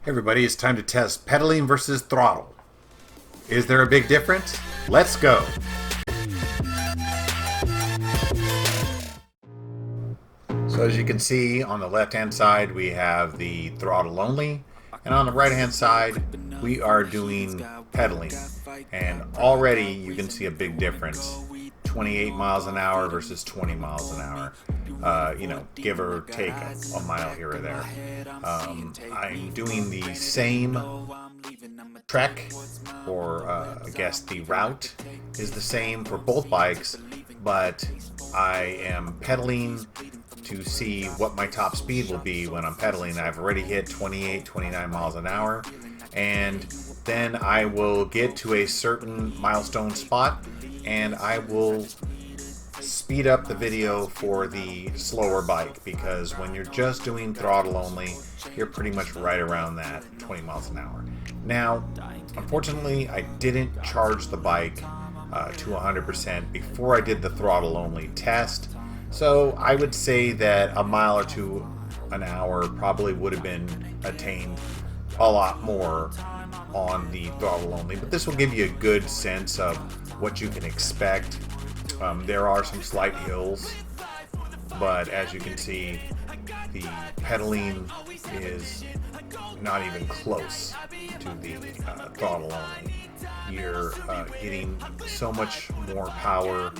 Hey everybody, it's time to test pedaling versus throttle. Is there a big difference? Let's go! So as you can see, on the left hand side we have the throttle only, and on the right hand side we are doing pedaling. And already you can see a big difference. 28 miles an hour versus 20 miles an hour. Give or take a mile here or there. I'm doing the same trek, or I guess the route is the same for both bikes, but I am pedaling to see what my top speed will be when I'm pedaling. I've already hit 28, 29 miles an hour, and then I will get to a certain milestone spot and I will speed up the video for the slower bike, because when you're just doing throttle only, you're pretty much right around that 20 miles an hour. Now, unfortunately, I didn't charge the bike to 100% before I did the throttle only test, so I would say that a mile or two an hour probably would have been attained a lot more on the throttle only, but this will give you a good sense of what you can expect. There are some slight hills, but as you can see, the pedaling is not even close to the throttle only. You're getting so much more power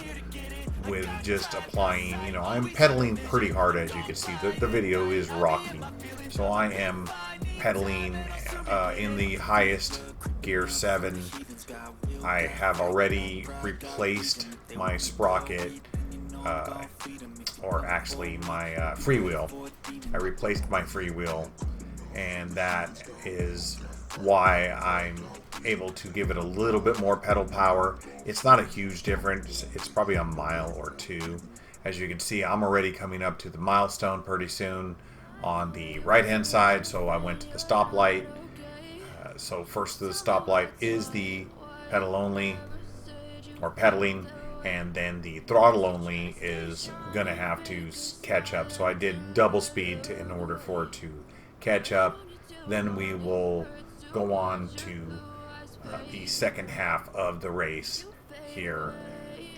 with just applying, I'm pedaling pretty hard, as you can see. The video is rocking. So I am pedaling in the highest gear 7. I have already replaced my sprocket, or actually my freewheel. I replaced my freewheel, and that is why I'm able to give it a little bit more pedal power. It's not a huge difference. It's probably a mile or two. As you can see, I'm already coming up to the milestone pretty soon on the right hand side, so I went to the stoplight. So first to the stoplight is the pedal only, or pedaling, and then the throttle only is gonna have to catch up. So I did double speed in order for it to catch up. Then we will go on to the second half of the race here.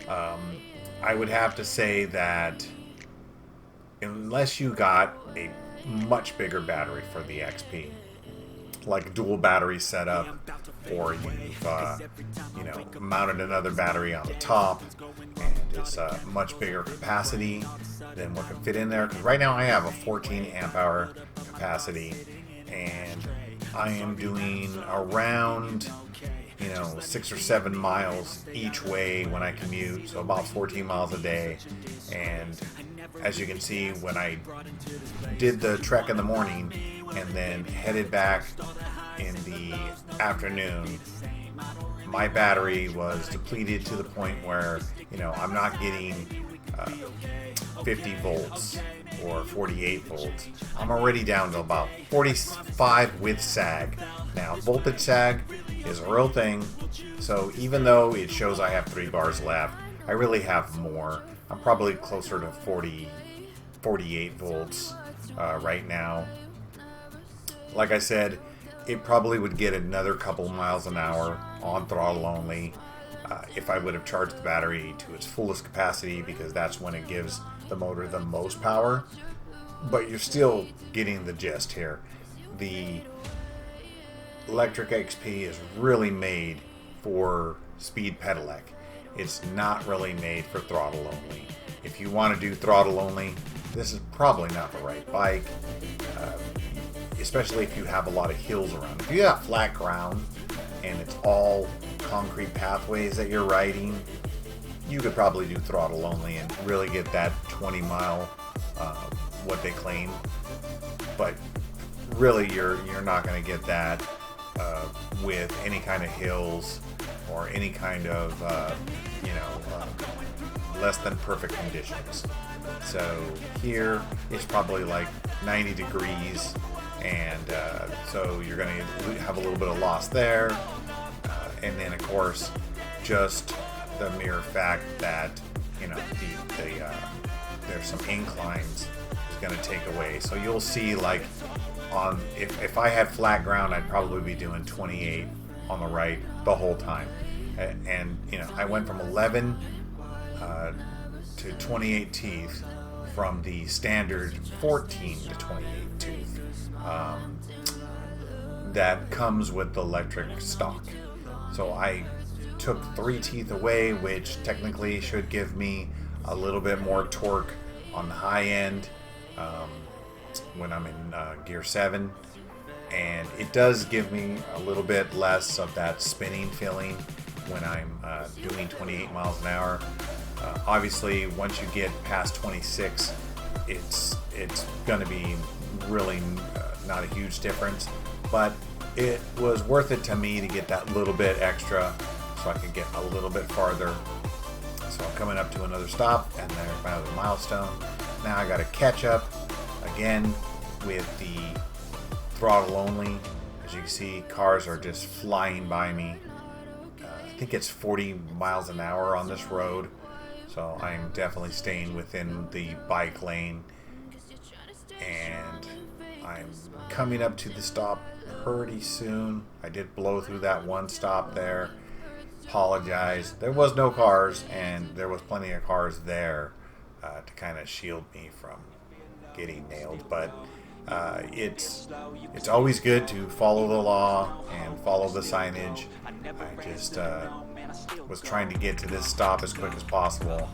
I would have to say that unless you got a much bigger battery for the XP, like dual battery setup, or you've mounted another battery on the top and it's a much bigger capacity than what can fit in there, because right now I have a 14 amp hour capacity and I am doing around 6 or 7 miles each way when I commute, so about 14 miles a day. And as you can see, when I did the trek in the morning and then headed back in the afternoon, my battery was depleted to the point where I'm not getting 50 volts or 48 volts. I'm already down to about 45 with sag. Now, voltage sag is a real thing, so even though it shows I have 3 bars left, I really have more. I'm probably closer to 48 volts right now. Like I said, it probably would get another couple miles an hour on throttle only if I would have charged the battery to its fullest capacity, because that's when it gives the motor the most power. But you're still getting the gist here. The Lectric XP is really made for speed pedelec. It's not really made for throttle only. If you want to do throttle only, this is probably not the right bike, especially if you have a lot of hills around. If you have flat ground and it's all concrete pathways that you're riding, you could probably do throttle only and really get that 20 mile, what they claim. But really, you're not going to get that with any kind of hills or any kind of less than perfect conditions. So here it's probably like 90 degrees, and so you're going to have a little bit of loss there. And then of course, just the mere fact that there's some inclines is going to take away. So you'll see, like, if I had flat ground, I'd probably be doing 28 on the right the whole time. And I went from 11 to 28 teeth from the standard 14 to 28 tooth that comes with the Lectric stock. So I took 3 teeth away, which technically should give me a little bit more torque on the high end when I'm in gear 7, and it does give me a little bit less of that spinning feeling when I'm doing 28 miles an hour. Obviously, once you get past 26, it's going to be really not a huge difference, but it was worth it to me to get that little bit extra so I could get a little bit farther. So I'm coming up to another stop, and there's my other milestone. Now I got to catch up again with the throttle only. As you can see, cars are just flying by me. I think it's 40 miles an hour on this road, so I'm definitely staying within the bike lane. And I'm coming up to the stop pretty soon. I did blow through that one stop there. Apologize. There was no cars, and there was plenty of cars there to kind of shield me from getting nailed. But it's always good to follow the law and follow the signage. I just was trying to get to this stop as quick as possible,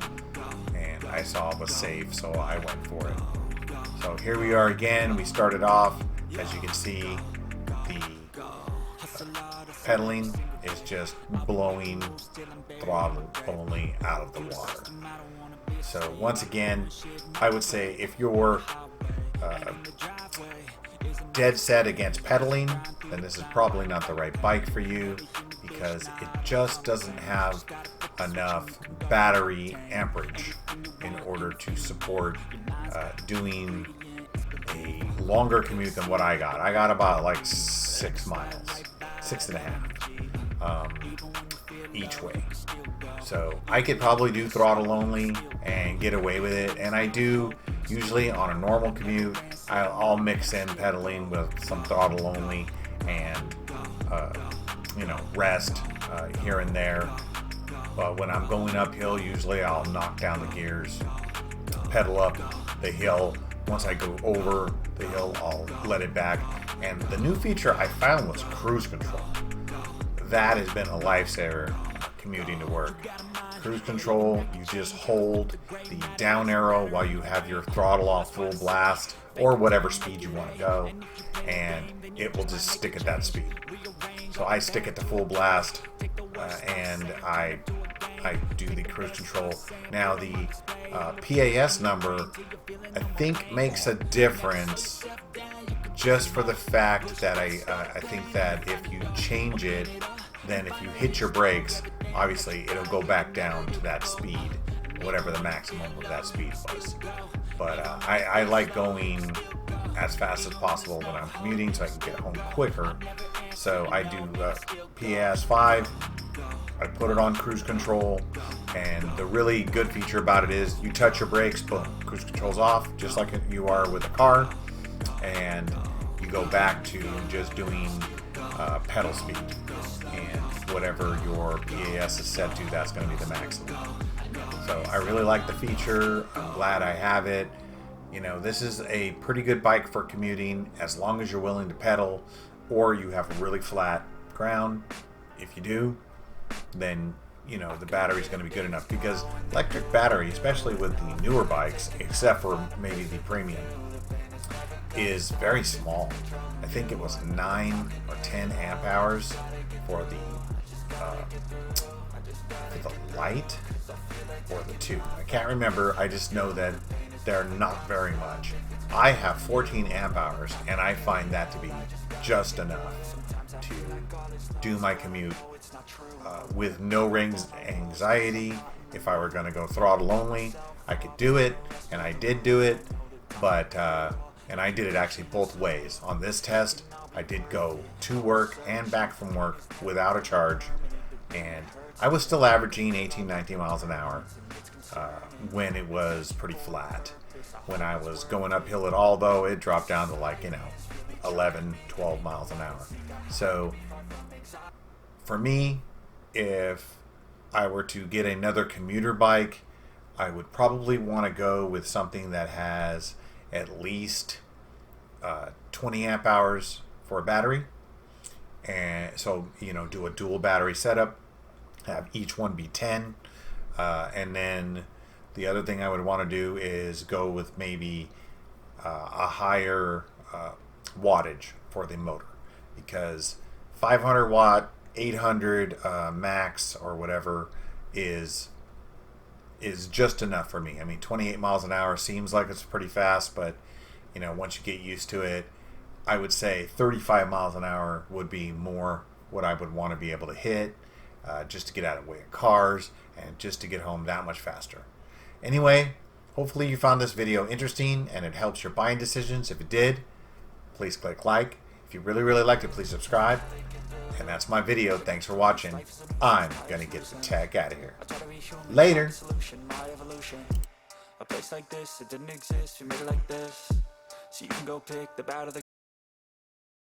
and I saw it was safe, so I went for it. So here we are again. We started off, as you can see, the pedaling is just blowing throttle only out of the water. So once again, I would say if you're dead set against pedaling, then this is probably not the right bike for you, because it just doesn't have enough battery amperage in order to support doing a longer commute than what I got. I got about like 6 miles, 6.5 each way. So I could probably do throttle only and get away with it, and I do usually on a normal commute. I'll mix in pedaling with some throttle only and rest here and there. But when I'm going uphill, usually I'll knock down the gears, pedal up the hill. Once I go over the hill, I'll let it back. And the new feature I found was cruise control. That has been a lifesaver commuting to work. Cruise control, you just hold the down arrow while you have your throttle off full blast, or whatever speed you want to go, and it will just stick at that speed. So I stick it to full blast, and I do the cruise control. Now the PAS number, I think, makes a difference just for the fact that I think that if you change it, then if you hit your brakes, obviously it'll go back down to that speed, whatever the maximum of that speed was. But I like going as fast as possible when I'm commuting so I can get home quicker. So I do PAS 5, I put it on cruise control, and the really good feature about it is you touch your brakes, boom, cruise control's off, just like you are with a car, and you go back to just doing pedal speed, and whatever your PAS is set to, that's going to be the maximum. So I really like the feature. I'm glad I have it. This is a pretty good bike for commuting as long as you're willing to pedal, or you have really flat ground. If you do, then the battery's going to be good enough, because electric battery, especially with the newer bikes, except for maybe the premium, is very small. I think it was 9 or 10 amp hours for the light or the 2. I can't remember. I just know that they're not very much. I have 14 amp hours, and I find that to be just enough to do my commute with no rings anxiety. If I were going to go throttle only, I could do it, and I did do it, but and I did it actually both ways. On this test, I did go to work and back from work without a charge, and I was still averaging 18, 19 miles an hour when it was pretty flat. When I was going uphill at all, though, it dropped down to 11, 12 miles an hour. So for me, if I were to get another commuter bike, I would probably want to go with something that has at least 20 amp hours for a battery. And so, do a dual battery setup, have each one be 10. And then the other thing I would want to do is go with maybe a higher wattage for the motor, because 500 watt, 800 max or whatever is just enough for me. I mean, 28 miles an hour seems like it's pretty fast, but once you get used to it, I would say 35 miles an hour would be more what I would want to be able to hit, just to get out of the way of cars and just to get home that much faster. Anyway, hopefully you found this video interesting and it helps your buying decisions. If it did, please click like. If you really, really liked it, please subscribe. And that's my video. Thanks for watching. I'm gonna get the tech out of here. Later. A place like this, it didn't exist, we made it like this. So you can go pick the battle.